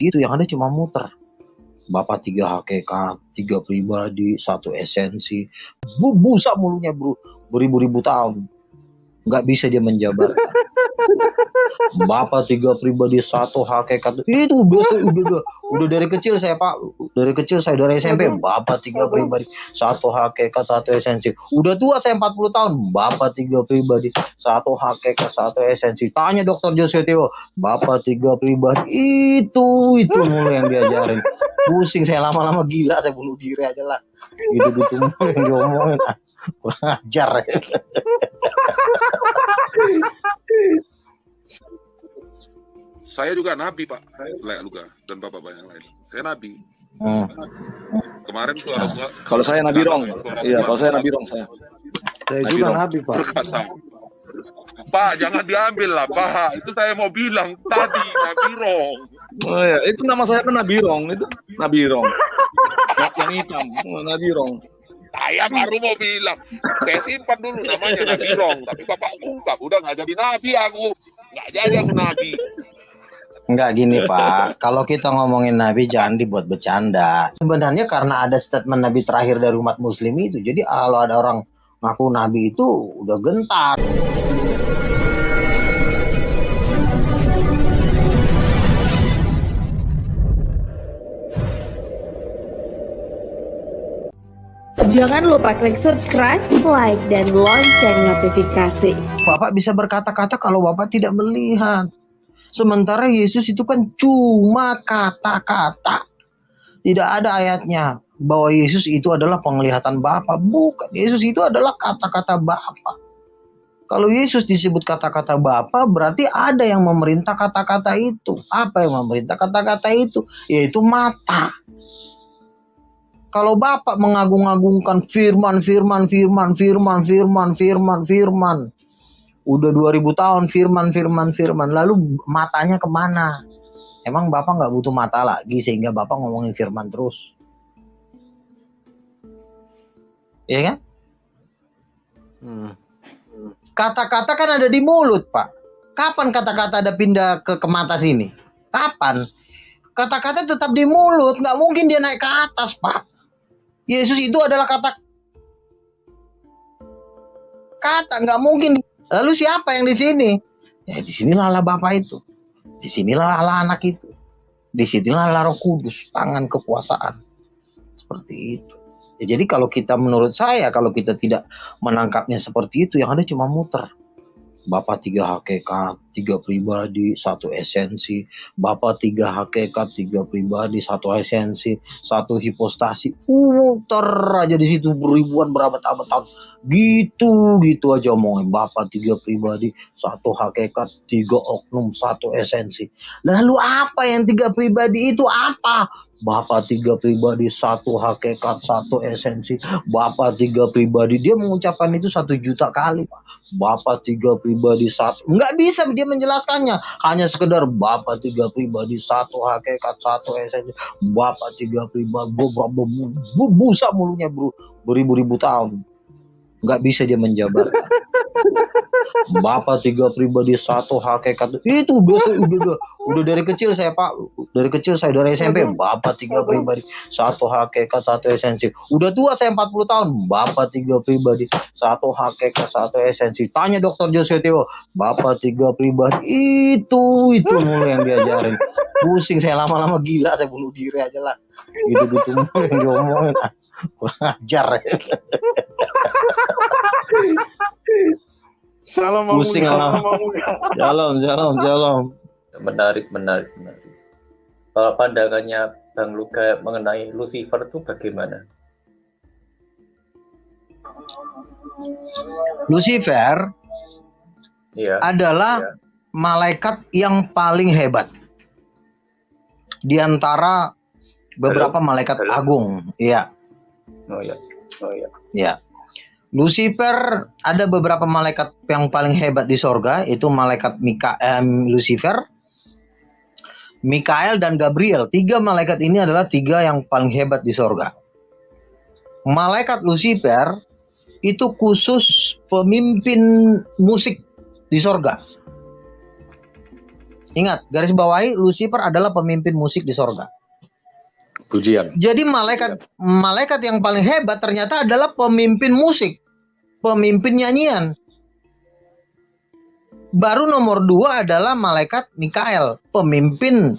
Itu yang ada cuma muter. Bapak 3 hakikat, 3 pribadi, 1 esensi. Busa mulutnya bro, beribu-ribu tahun. Nggak bisa dia menjabarkan. Bapak 3 pribadi, 1 hakikat. Itu udah dari kecil saya Pak. Dari kecil saya dari SMP. Bapak 3 pribadi, 1 hakikat, 1 esensi. Udah tua saya 40 tahun. Bapak 3 pribadi, 1 hakikat, 1 esensi. Tanya Dokter Jose Teo. Bapak 3 pribadi. Itu mulu yang diajarin. Pusing saya lama-lama gila, saya bunuh diri aja lah. Gitu-gitu mulu yang diomongin. Kurang ajar. Saya juga nabi Pak, Lek Luga dan Bapak banyak lain. Saya nabi. Kemarin tuh kalau saya nabi rong. Iya, kalau saya nabi rong saya. Saya juga nabi Pak. Berkata, Pak jangan diambil lah Pak. Itu saya mau bilang tadi nabi rong. Oh ya, itu nama saya kan nabi rong, itu nabi rong. Yang hitam, nabi rong. Saya baru mau bilang, saya simpan dulu namanya nabi rong. Tapi Bapak ungkap, udah nggak jadi nabi aku. Nggak jadi aku nabi. Enggak gini Pak, kalau kita ngomongin Nabi jangan dibuat bercanda. Sebenarnya karena ada statement Nabi terakhir dari umat muslim itu, jadi kalau ada orang ngaku Nabi itu udah gentar. Jangan lupa klik subscribe, like, dan lonceng notifikasi. Bapak bisa berkata-kata kalau Bapak tidak melihat. Sementara Yesus itu kan cuma kata-kata. Tidak ada ayatnya bahwa Yesus itu adalah penglihatan Bapa. Bukan. Yesus itu adalah kata-kata Bapa. Kalau Yesus disebut kata-kata Bapa, berarti ada yang memerintah kata-kata itu. Apa yang memerintah kata-kata itu? Yaitu mata. Kalau Bapak mengagung-agungkan firman. Udah 2000 tahun firman. Lalu matanya kemana? Emang Bapak nggak butuh mata lagi sehingga Bapak ngomongin firman terus? Iya kan? Kata-kata kan ada di mulut Pak. Kapan kata-kata ada pindah ke mata sini? Kapan? Kata-kata tetap di mulut. Nggak mungkin dia naik ke atas Pak. Yesus itu adalah kata nggak mungkin. Lalu siapa yang di sini? Ya di sinilah Allah Bapa itu. Di sinilah Allah Anak itu. Di sinilah Allah Roh Kudus, tangan kekuasaan. Seperti itu. Ya, jadi kalau kita menurut saya kalau kita tidak menangkapnya seperti itu, yang ada cuma muter. Bapak 3 hakikat, 3 pribadi, 1 esensi. Bapak 3 hakikat, 3 pribadi, 1 esensi, 1 hipostasi. Muter aja di situ beribuan berabad-abad tahun. Gitu aja omongin. Bapak 3 pribadi, 1 hakikat, 3 oknum, 1 esensi. Lalu apa yang 3 pribadi itu apa? Bapak 3 pribadi, 1 hakikat, 1 esensi. Bapak 3 pribadi, dia mengucapkan itu 1 juta kali Pak. Bapak 3 pribadi, 1. Nggak bisa dia menjelaskannya. Hanya sekedar Bapak 3 pribadi, 1 hakikat, 1 esensi. Bapak 3 pribadi, busa mulutnya bro, beribu-ribu tahun. Nggak bisa dia menjabarkan. Bapak 3 pribadi, 1 hakikat. Itu udah dari kecil saya Pak. Dari kecil saya dari SMP. Bapak 3 pribadi, 1 hakikat, 1 esensi. Udah tua saya 40 tahun. Bapak 3 pribadi, 1 hakikat, 1 esensi. Tanya Dokter Jose Teo. Bapak 3 pribadi. Itu mulu yang diajarin. Pusing saya lama-lama gila, saya bunuh diri aja lah. Gitu mulu yang diomongin. Kurang ajar. Salam Pusing lah. Shalom. Menarik. Kalau pandangannya Bang Luga mengenai Lucifer itu bagaimana? Lucifer adalah malaikat yang paling hebat di antara beberapa malaikat agung. Iya. Oh Ya. Lucifer, ada beberapa malaikat yang paling hebat di sorga, itu malaikat Lucifer, Mikael, dan Gabriel. 3 malaikat ini adalah 3 yang paling hebat di sorga. Malaikat Lucifer itu khusus pemimpin musik di sorga. Ingat, garis bawahi, Lucifer adalah pemimpin musik di sorga. Pujian. Jadi malaikat yang paling hebat ternyata adalah pemimpin musik, pemimpin nyanyian. Baru nomor 2 adalah malaikat Mikael, pemimpin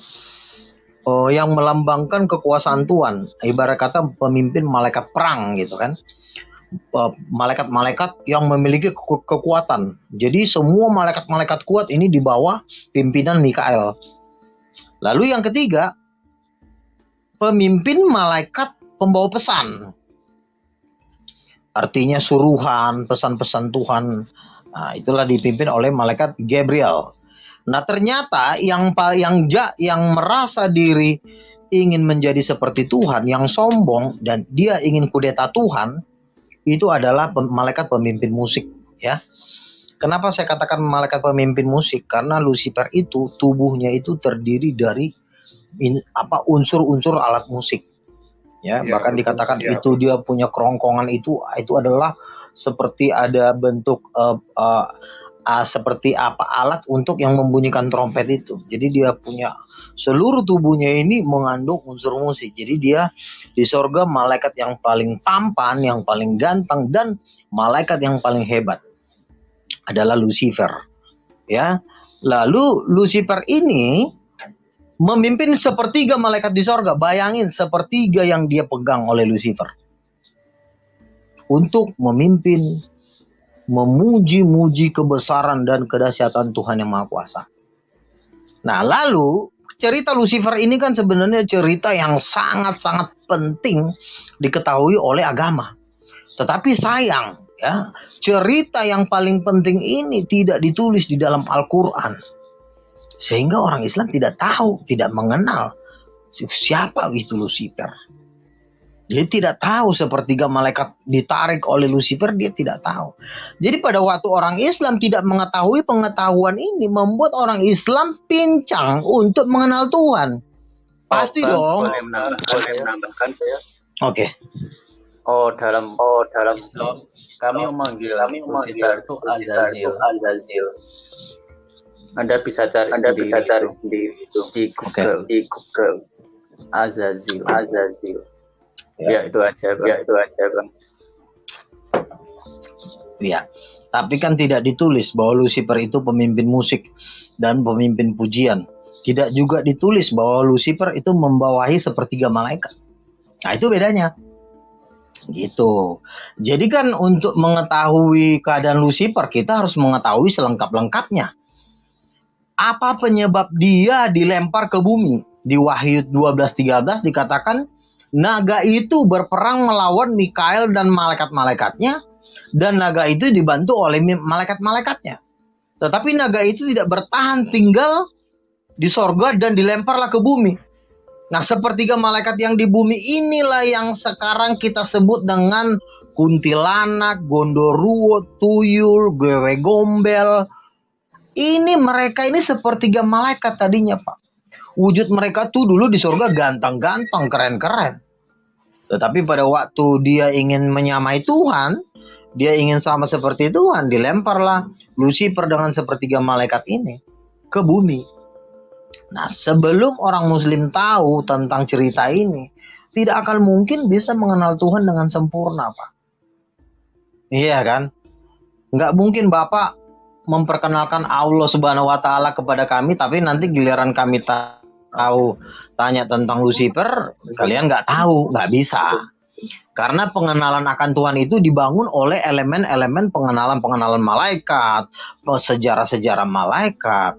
yang melambangkan kekuasaan Tuhan. Ibarat kata pemimpin malaikat perang gitu kan. Malaikat-malaikat yang memiliki kekuatan. Jadi semua malaikat-malaikat kuat ini di bawah pimpinan Mikael. Lalu yang ketiga, pemimpin malaikat pembawa pesan. Artinya suruhan, pesan-pesan Tuhan. Nah, itulah dipimpin oleh malaikat Gabriel. Nah, ternyata yang merasa diri ingin menjadi seperti Tuhan, yang sombong dan dia ingin kudeta Tuhan, itu adalah malaikat pemimpin musik, ya. Kenapa saya katakan malaikat pemimpin musik? Karena Lucifer itu tubuhnya itu terdiri dari unsur-unsur alat musik. Ya, bahkan dikatakan itu dia punya kerongkongan itu adalah seperti ada bentuk seperti alat untuk yang membunyikan trompet itu. Jadi dia punya seluruh tubuhnya ini mengandung unsur musik. Jadi dia di sorga malaikat yang paling tampan, yang paling ganteng, dan malaikat yang paling hebat adalah Lucifer. Ya, lalu Lucifer ini memimpin sepertiga malaikat di sorga. Bayangin sepertiga yang dia pegang oleh Lucifer untuk memimpin, memuji-muji kebesaran dan kedahsyatan Tuhan yang Maha Kuasa. Nah, lalu cerita Lucifer ini kan sebenarnya cerita yang sangat-sangat penting diketahui oleh agama. Tetapi sayang, ya, cerita yang paling penting ini tidak ditulis di dalam Al-Quran. Sehingga orang Islam tidak tahu, tidak mengenal siapa itu Lucifer. Dia tidak tahu sepertiga malaikat ditarik oleh Lucifer, dia tidak tahu. Jadi pada waktu orang Islam tidak mengetahui pengetahuan ini, membuat orang Islam pincang untuk mengenal Tuhan. Pasti dong. Boleh menambahkan saya. Oke. Dalam Islam kami memanggil Lucifer itu Azazil. Anda bisa cari sendiri itu di Google. Azazil. Ya, itu aja, Bang. Ya, tapi kan tidak ditulis bahwa Lucifer itu pemimpin musik dan pemimpin pujian. Tidak juga ditulis bahwa Lucifer itu membawahi sepertiga malaikat. Nah, itu bedanya. Gitu. Jadi kan untuk mengetahui keadaan Lucifer, kita harus mengetahui selengkap-lengkapnya. Apa penyebab dia dilempar ke bumi? Di Wahyu 12:13 dikatakan naga itu berperang melawan Mikael dan malaikat-malaikatnya, dan naga itu dibantu oleh malaikat-malaikatnya. Tetapi naga itu tidak bertahan, tinggal di sorga dan dilemparlah ke bumi. Nah, sepertiga malaikat yang di bumi inilah yang sekarang kita sebut dengan kuntilanak, gondoruo, tuyul, gewe gombel. Mereka ini sepertiga malaikat tadinya, Pak. Wujud mereka tuh dulu di surga ganteng-ganteng, keren-keren. Tetapi pada waktu dia ingin menyamai Tuhan, dia ingin sama seperti Tuhan, dilemparlah Lucifer dengan sepertiga malaikat ini ke bumi. Nah, sebelum orang Muslim tahu tentang cerita ini, tidak akan mungkin bisa mengenal Tuhan dengan sempurna, Pak. Iya kan? Nggak mungkin Bapak memperkenalkan Allah Subhanahu wa Ta'ala kepada kami, tapi nanti giliran kami tanya tentang Lucifer, kalian nggak tahu, nggak bisa. Karena pengenalan akan Tuhan itu dibangun oleh elemen-elemen pengenalan malaikat, sejarah-sejarah malaikat.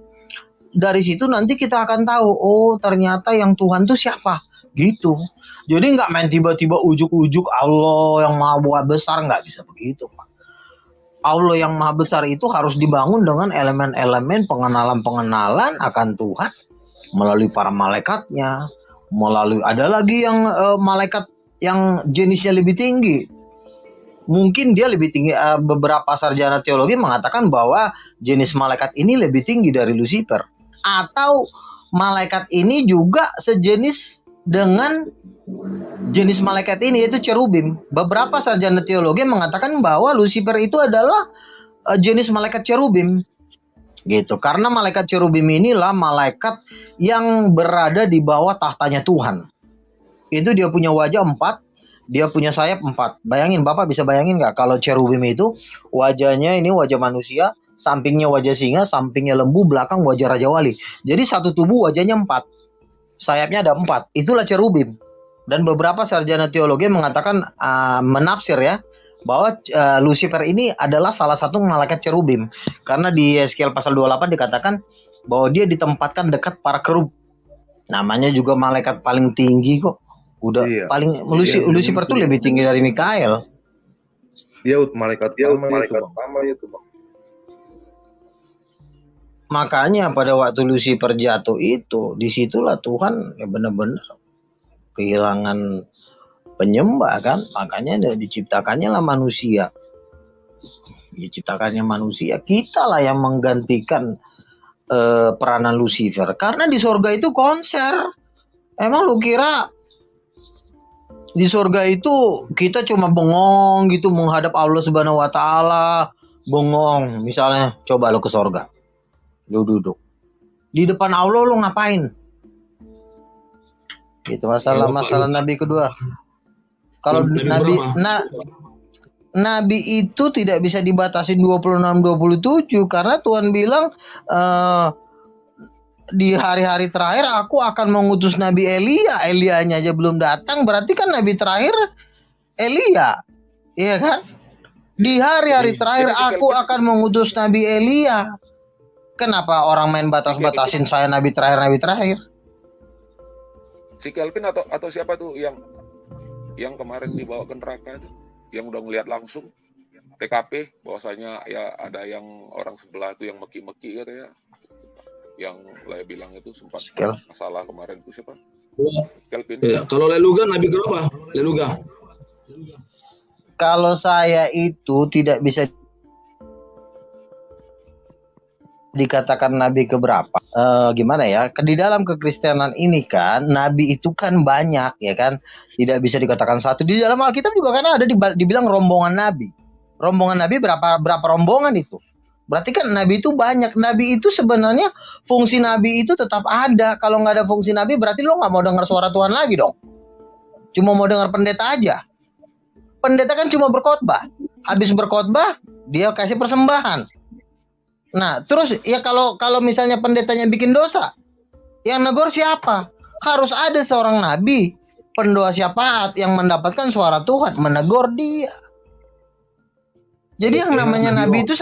Dari situ nanti kita akan tahu, oh ternyata yang Tuhan itu siapa, gitu. Jadi nggak main tiba-tiba ujuk-ujuk Allah yang maha besar, nggak bisa begitu, Pak. Allah yang maha besar itu harus dibangun dengan elemen-elemen pengenalan akan Tuhan melalui para malaikatnya, melalui ada lagi yang malaikat yang jenisnya lebih tinggi. Mungkin dia lebih tinggi. Beberapa sarjana teologi mengatakan bahwa jenis malaikat ini lebih tinggi dari Lucifer, atau malaikat ini juga sejenis dengan jenis malaikat ini, yaitu cherubim. Beberapa sarjana teologi mengatakan bahwa Lucifer itu adalah jenis malaikat cherubim. Gitu. Karena malaikat cherubim inilah malaikat yang berada di bawah tahtanya Tuhan. Itu dia punya wajah 4, dia punya sayap 4. Bayangin, Bapak bisa bayangin nggak kalau cherubim itu wajahnya ini wajah manusia, sampingnya wajah singa, sampingnya lembu, belakang wajah Raja Wali. Jadi satu tubuh wajahnya 4, sayapnya ada 4. Itulah cherubim. Dan beberapa sarjana teologi mengatakan menafsir ya bahwa Lucifer ini adalah salah satu malaikat cherubim. Karena di Yeskiel pasal 28 dikatakan bahwa dia ditempatkan dekat para kerub. Namanya juga malaikat paling tinggi kok. Udah Iya. paling Lucifer tuh lebih tinggi dari Mikael. Dia malaikat pertama itu, Bang. Makanya pada waktu Lucifer jatuh itu, disitulah Tuhan ya benar-benar kehilangan penyembah kan. Makanya diciptakannya lah manusia. Diciptakannya manusia. Kita lah yang menggantikan peranan Lucifer. Karena di surga itu konser. Emang lu kira di surga itu kita cuma bengong gitu menghadap Allah Subhanahu wa taala, bengong. Misalnya coba lu ke surga. Lu duduk. Di depan Allah lu ngapain? Itu masalah Nabi kedua. Kalau Nabi itu tidak bisa dibatasi 26-27 karena Tuhan bilang di hari-hari terakhir aku akan mengutus Nabi Elia. Elianya aja belum datang, berarti kan Nabi terakhir Elia. Iya kan? Di hari-hari terakhir aku akan mengutus Nabi Elia. Kenapa orang main batas-batasin saya Nabi terakhir? Si Kelvin atau siapa tuh yang kemarin dibawa ke neraka itu, yang udah ngeliat langsung TKP bahwasanya ya ada yang orang sebelah itu yang meki-meki katanya, yang saya bilang itu sempat masalah kemarin itu siapa? Kelvin. Ya, kalau Leluga Nabi berapa? Leluga. Kalau saya itu tidak bisa dikatakan nabi keberapa. Gimana ya? Di dalam kekristenan ini kan nabi itu kan banyak ya kan. Tidak bisa dikatakan satu. Di dalam Alkitab juga kan ada dibilang rombongan nabi. Rombongan nabi berapa rombongan itu? Berarti kan nabi itu banyak. Nabi itu sebenarnya fungsi nabi itu tetap ada. Kalau nggak ada fungsi nabi berarti lo nggak mau dengar suara Tuhan lagi dong. Cuma mau dengar pendeta aja. Pendeta kan cuma berkhotbah. Habis berkhotbah dia kasih persembahan. Nah, terus ya kalau misalnya pendetanya bikin dosa, yang negor siapa? Harus ada seorang nabi, pendoa syafaat yang mendapatkan suara Tuhan menegur dia. Jadi yang namanya nabi itu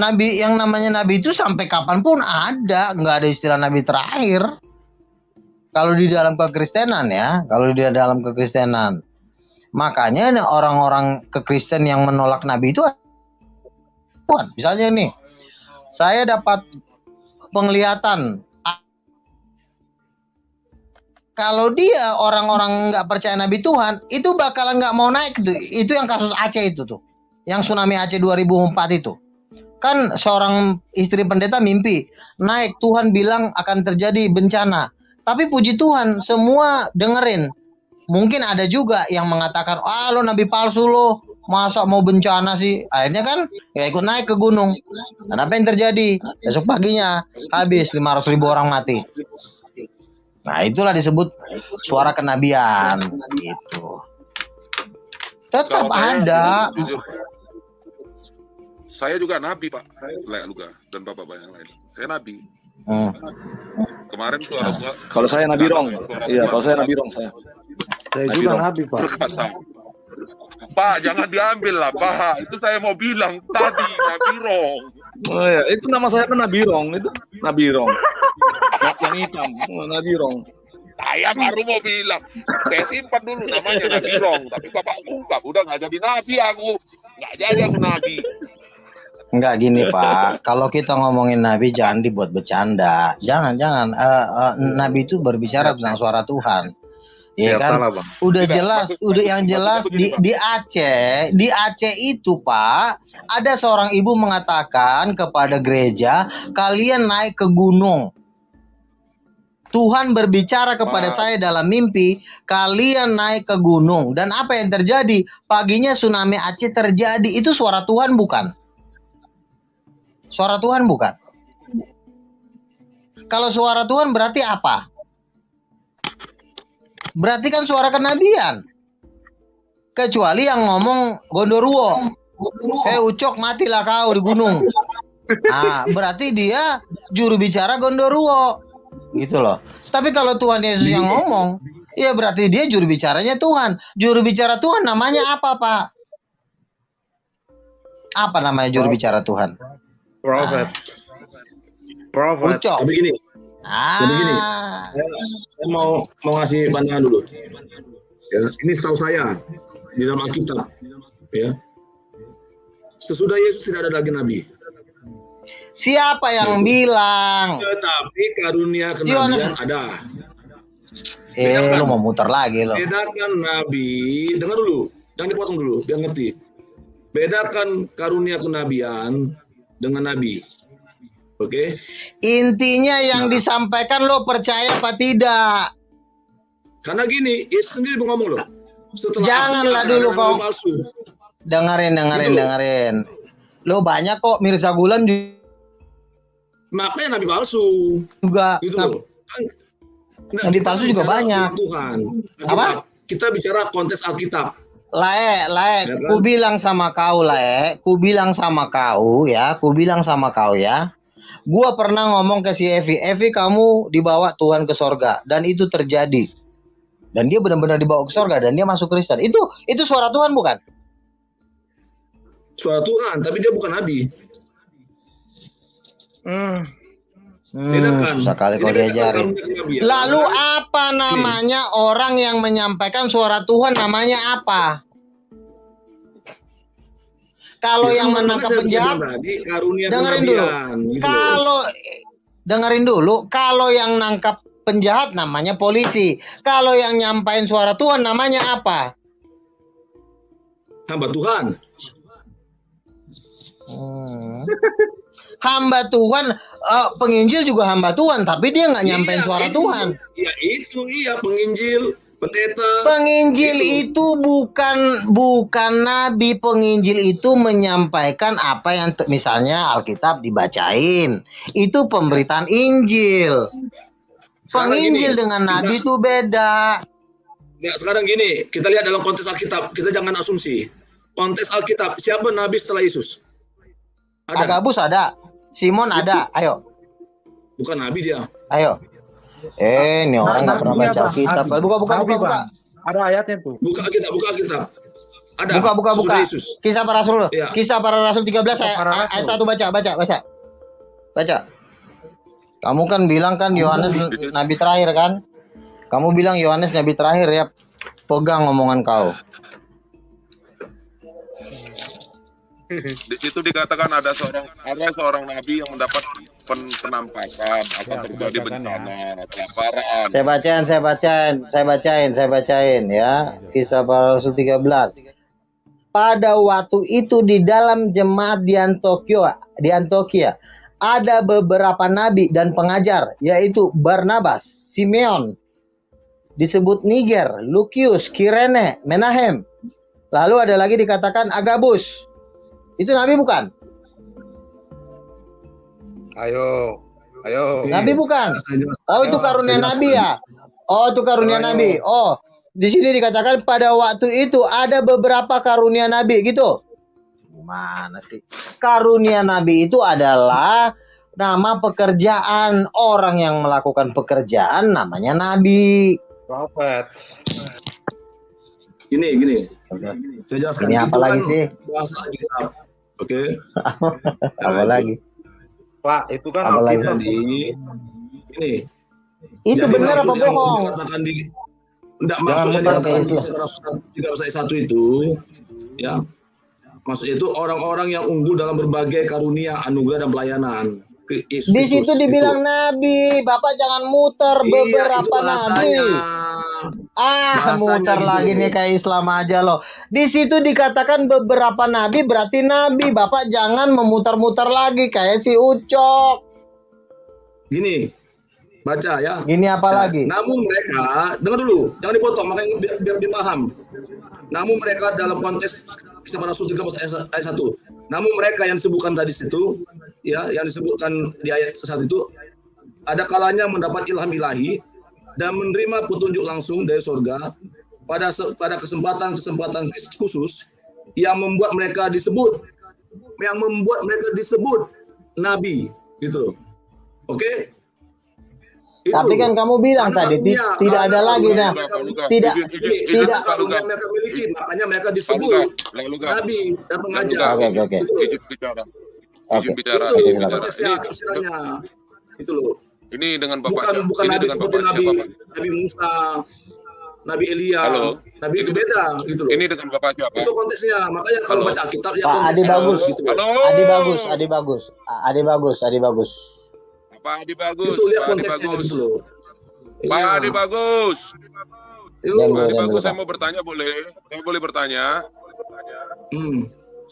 nabi itu sampai kapanpun ada, nggak ada istilah nabi terakhir. Kalau di dalam kekristenan ya, makanya orang-orang kekristen yang menolak nabi itu Tuhan. Misalnya nih, saya dapat penglihatan. Kalau dia orang-orang nggak percaya Nabi Tuhan, itu bakalan nggak mau naik. Itu yang kasus Aceh itu tuh, yang tsunami Aceh 2004 itu. Kan seorang istri pendeta mimpi naik, Tuhan bilang akan terjadi bencana. Tapi puji Tuhan, semua dengerin. Mungkin ada juga yang mengatakan, lo nabi palsu lo. Masa mau bencana sih? Akhirnya kan ya ikut naik ke gunung. Dan apa yang terjadi? Besok paginya habis 500.000 orang mati. Nah, itulah disebut suara kenabian gitu. Tetap ada. Saya juga nabi, Pak. Luga dan Bapak-bapak yang lain. Saya nabi. Kemarin suara Kalau saya nabi rong. Iya, kalau saya nabi rong saya. Saya juga nabi, Pak. Pak, jangan diambil lah, Pak. Itu saya mau bilang tadi, Nabi Rong. Oh ya, itu nama saya kan Nabi Rong, itu Nabi Rong. Yang hitam, Nabi Rong. Saya baru mau bilang, saya simpan dulu namanya Nabi Rong, tapi Bapak ungkap, udah nggak jadi Nabi aku, nggak jadi aku Nabi. Enggak gini Pak, kalau kita ngomongin Nabi jangan dibuat bercanda, jangan. Nabi itu berbicara tentang suara Tuhan. Ya kan, salah, udah jelas, yang jelas di Aceh itu Pak, ada seorang ibu mengatakan kepada gereja, kalian naik ke gunung. Tuhan berbicara kepada saya dalam mimpi, kalian naik ke gunung. Dan apa yang terjadi? Paginya tsunami Aceh terjadi, itu suara Tuhan bukan? Suara Tuhan bukan? Kalau suara Tuhan berarti apa? Berarti kan suara kenabian. Kecuali yang ngomong Gondoruo. Ucok, matilah kau di gunung. Nah, berarti dia juru bicara Gondoruo. Gitu loh. Tapi kalau Tuhan Yesus yang ngomong, ya berarti dia juru bicaranya Tuhan. Juru bicara Tuhan namanya apa, Pak? Apa namanya juru bicara Tuhan? Prophet. Ucok. Tapi gini, begini, saya mau ngasih pandangan dulu. Ya, ini setahu saya di dalam Alkitab, ya. Sesudah Yesus tidak ada lagi nabi. Siapa yang bilang? Tetapi karunia kenabian ada. Lu mau muter lagi lo. Bedakan nabi, dengar dulu, jangan dipotong dulu, biar ngerti. Bedakan karunia kenabian dengan nabi. Oke. Intinya yang disampaikan lo percaya apa tidak? Karena gini, Yesus sendiri ngomong loh. Setelah Janganlah dulu kok. Dengerin. Lo banyak kok Mirza Gulam makanya nabi palsu juga. Gitu loh. Nabi palsu juga banyak. Tuhan. Apa? Kita bicara konteks Alkitab. Lae, Ya kan? ku bilang sama kau ku bilang sama kau ya. Gua pernah ngomong ke si Evi, kamu dibawa Tuhan ke sorga, dan itu terjadi. Dan dia benar-benar dibawa ke sorga dan dia masuk Kristen. Itu suara Tuhan bukan? Suara Tuhan, tapi dia bukan nabi. Bedakan. Susah kali kalau diajarin. Lalu apa namanya orang yang menyampaikan suara Tuhan, namanya apa? Kalau yang menangkap penjahat, dengerin dulu. Kalau yang nangkap penjahat namanya polisi. Kalau yang nyampain suara Tuhan namanya apa? Hamba Tuhan. Hamba Tuhan, penginjil juga hamba Tuhan, tapi dia nggak nyampein suara Tuhan. Iya itu, penginjil, pendeta. Penginjil itu bukan nabi. Penginjil itu menyampaikan apa yang misalnya Alkitab dibacain. Itu pemberitaan Injil. Penginjil dengan nabi itu beda. Ya, sekarang gini, kita lihat dalam konteks Alkitab, kita jangan asumsi. Konteks Alkitab, siapa nabi setelah Yesus? Agabus ada. Simon ada. Ayo. Bukan nabi dia. Ayo. Ini orang nggak pernah baca Alkitab. Buka. Ada ayatnya tuh. Buka Alkitab. Ada. Buka. Yesus. Kisah para Rasul. Ya. Kisah para Rasul 13 ayat 1 baca. Kamu kan bilang kan Yohanes nabi terakhir kan? Kamu bilang Yohanes nabi terakhir ya. Pegang omongan kau. Di situ dikatakan ada seorang nabi yang mendapat penampakan akan terjadi bencana, kelaparan. Saya bacain ya. Kisah para Rasul 13. Pada waktu itu di dalam jemaat di Antioquia ada beberapa nabi dan pengajar, yaitu Barnabas, Simeon, disebut Niger, Lukius, Kirene, Menahem. Lalu ada lagi dikatakan Agabus. Itu nabi bukan? Ayo. Nabi bukan? Oh, itu karunia nabi ya? Oh, itu karunia nabi. Oh, di sini dikatakan pada waktu itu ada beberapa karunia nabi gitu. Mana sih? Karunia nabi itu adalah nama pekerjaan. Orang yang melakukan pekerjaan namanya nabi. Prophet. Gini. Saya jelaskan. Ini apa lagi sih? Bahasa Alkitab. Oke. Apa lagi? Pak, itu kan Apa lagi? Ini. Itu benar apa bohong? Enggak, maksudnya muter ke dalam 13 itu ya. Maksudnya itu orang-orang yang unggul dalam berbagai karunia, anugerah dan pelayanan. Di situ dibilang nabi. Bapak jangan muter beberapa nabi. Muter gitu. lagi nih kayak Islam aja loh. Di situ dikatakan beberapa nabi berarti nabi. Bapak jangan memutar-mutar lagi kayak si Ucok. Gini, baca ya. Gini apa lagi? Namun mereka, dengar dulu, jangan dipotong, makanya biar dipaham. Namun mereka dalam konteks Kisah Para Rasul 13 ayat 1. Namun mereka yang disebutkan tadi situ, ya, yang disebutkan di ayat 1 itu, ada kalanya mendapat ilham ilahi dan menerima petunjuk langsung dari surga pada kesempatan khusus yang membuat mereka disebut nabi, gitu loh. Oke? Itu. Tapi kan kamu bilang tadi tidak ada lagi tidak karunia mereka miliki, makanya mereka disebut nabi dan pengajar. Oke. Izin bicara. Itu istilahnya. Itu loh. Ini dengan Bapak. Bukan nabi seperti Nabi Musa, Nabi Elia. Halo. Nabi itu beda gitu loh. Ini dengan Bapak siapa? Itu konteksnya. Makanya kalau baca Alkitab ya Pak Adi Bagus. gitu. Halo. Adi Bagus. Pak Adi Bagus. Itu lihat konteksnya gitu loh. Pak Adi Bagus. Yuk. Pak Adi Bagus, saya mau bertanya boleh? Saya boleh bertanya?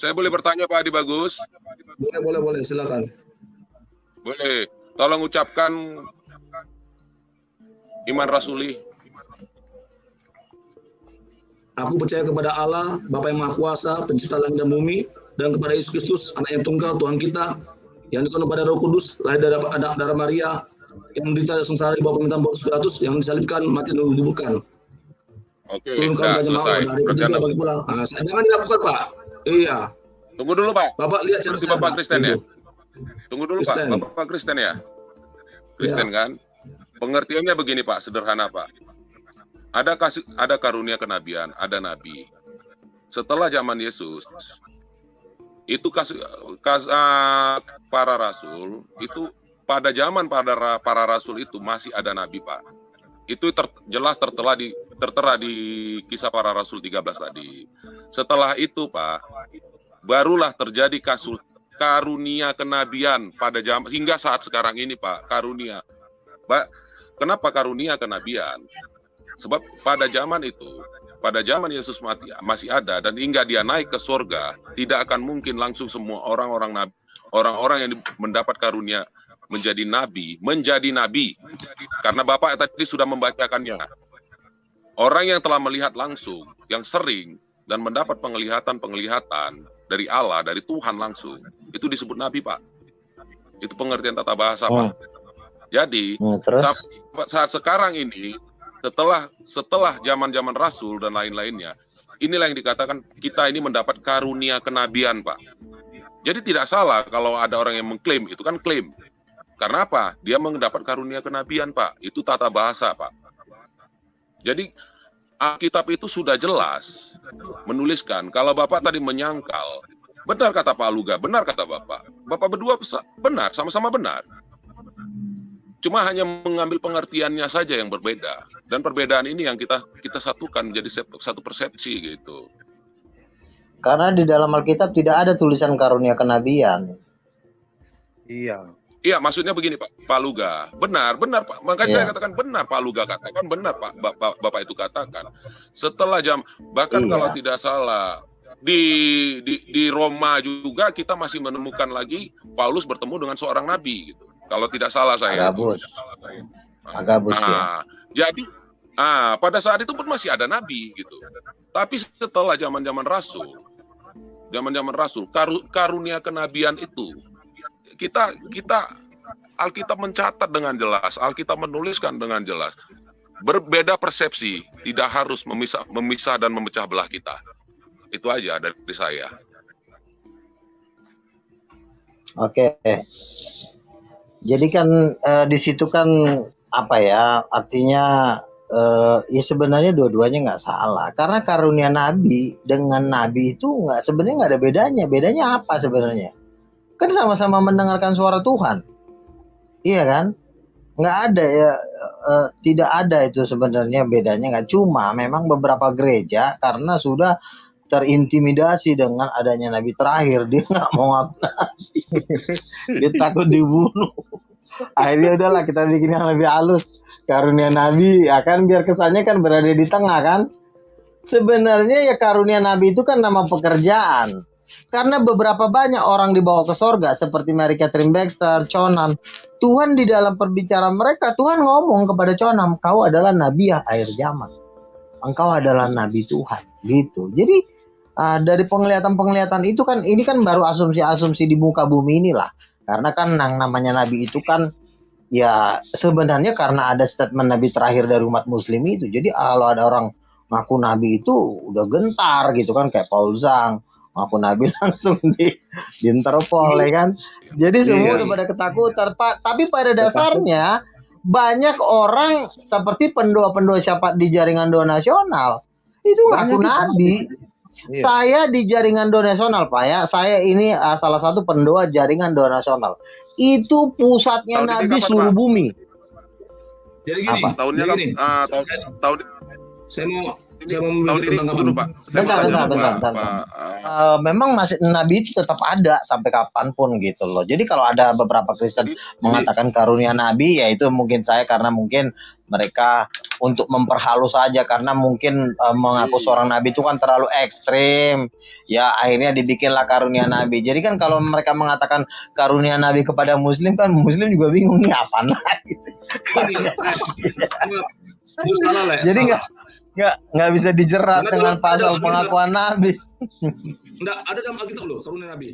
Saya boleh bertanya Pak Adi Bagus? Boleh, silakan. Boleh. Tolong ucapkan iman rasuli. Aku percaya kepada Allah, Bapa yang Maha Kuasa, Pencipta langit dan bumi, dan kepada Yesus Kristus, Anak yang tunggal, Tuhan kita, yang dikandung pada Roh Kudus, lahir dari darah Maria, yang menderita sengsara di bawah pemerintahan Pontius Pilatus, yang disalibkan, mati dan dikuburkan. Oke, Turunkan ya, jemaah pada hari ketiga bagi pulang. Jangan dilakukan, Pak. Iya. Tunggu dulu, Pak. Bapak lihat cara Berarti Bapak Kristen ya? Tunggu dulu, Kristen. Pak. Bapak Kristen ya? Kristen kan? Pengertiannya begini, Pak. Sederhana, Pak. Ada karunia kenabian, ada nabi. Setelah zaman Yesus, itu para rasul itu pada zaman para rasul itu masih ada nabi, Pak. Itu jelas tertera di Kisah Para Rasul 13 tadi. Setelah itu, Pak, barulah terjadi karunia kenabian pada zaman hingga saat sekarang ini, Pak. Karunia. Kenapa karunia kenabian? Sebab pada zaman Yesus mati masih ada, dan hingga dia naik ke surga, tidak akan mungkin langsung semua orang-orang yang mendapat karunia menjadi nabi, karena Bapak tadi sudah membacakannya. Orang yang telah melihat langsung, yang sering dan mendapat penglihatan dari Allah, dari Tuhan langsung, itu disebut nabi, Pak. Itu pengertian tata bahasa, Pak. Jadi saat sekarang ini, setelah zaman Rasul dan lain-lainnya, inilah yang dikatakan kita ini mendapat karunia kenabian, Pak. Jadi tidak salah kalau ada orang yang mengklaim, itu kan klaim. Karena apa? Dia mendapat karunia kenabian, Pak. Itu tata bahasa, Pak. Jadi Alkitab itu sudah jelas menuliskan. Kalau Bapak tadi menyangkal, benar kata Pak Luga, benar kata Bapak. Bapak berdua benar, sama-sama benar. Cuma hanya mengambil pengertiannya saja yang berbeda. Dan perbedaan ini yang kita satukan menjadi satu persepsi gitu. Karena di dalam Alkitab tidak ada tulisan karunia kenabian. Iya, maksudnya begini Pak Luga. Benar Pak. Makanya saya katakan benar Pak Luga katakan, benar Pak Bapak itu katakan. Setelah bahkan kalau tidak salah di Roma juga kita masih menemukan lagi Paulus bertemu dengan seorang nabi gitu. Kalau tidak salah saya. Agabus ya. Jadi pada saat itu pun masih ada nabi gitu. Tapi setelah zaman-zaman Rasul, karunia kenabian itu kita Alkitab mencatat dengan jelas, Alkitab menuliskan dengan jelas. Berbeda persepsi, tidak harus memisah dan memecah belah kita. Itu aja dari saya. Oke. Jadi kan di situ kan apa ya? Artinya ya sebenarnya dua-duanya nggak salah. Karena karunia nabi dengan nabi itu sebenarnya nggak ada bedanya. Bedanya apa sebenarnya? Kan sama-sama mendengarkan suara Tuhan. Iya kan? Nggak ada ya, tidak ada itu sebenarnya bedanya. Nggak, cuma memang beberapa gereja karena sudah terintimidasi dengan adanya nabi terakhir, dia nggak mau ngapain. Dia takut dibunuh. Akhirnya udahlah kita bikin yang lebih halus, karunia nabi, ya kan, biar kesannya kan berada di tengah kan. Sebenarnya ya karunia nabi itu kan nama pekerjaan. Karena beberapa banyak orang dibawa ke sorga seperti Mary Catherine Baxter, Chonam. Tuhan di dalam perbicaraan mereka, Tuhan ngomong kepada Chonam, kau adalah nabi akhir zaman. Engkau adalah nabi Tuhan. gitu. Jadi dari penglihatan itu kan ini kan baru asumsi-asumsi di muka bumi inilah. Karena kan yang namanya nabi itu kan ya sebenarnya karena ada statement nabi terakhir dari umat muslim itu. Jadi kalau ada orang ngaku nabi itu udah gentar gitu kan, kayak Paul Zhang ngaku nabi langsung di Interpol ya kan. Jadi semua udah pada ketakutan, Pak. Tapi pada dasarnya banyak orang seperti pendoa-pendoa siapa di jaringan doa nasional itu ngaku nabi. Saya di jaringan doa nasional, Pak ya. Saya ini salah satu pendoa jaringan doa nasional. Itu pusatnya Tahun ini nabi kapan, seluruh Pak? bumi. Jadi gini, Tahunnya jadi gini. tahun Saya mau tahun memiliki ini tentang dulu, Pak. Saya mau tanya dulu, Bentar. Pak. Memang masih nabi itu tetap ada sampai kapanpun gitu loh. Jadi kalau ada beberapa Kristen mengatakan karunia nabi, ya itu mungkin saya karena mungkin mereka untuk memperhalus saja, karena mungkin mengaku seorang nabi itu kan terlalu ekstrim. Ya akhirnya dibikinlah karunia nabi. Jadi kan kalau mereka mengatakan karunia nabi kepada muslim kan muslim juga bingung nih apaan lagi. Jadi nggak bisa dijerat Karena dengan kalau ada pasal Alkitab. pengakuan nabi. Enggak, ada dalam Alkitab loh, karunia Nabi.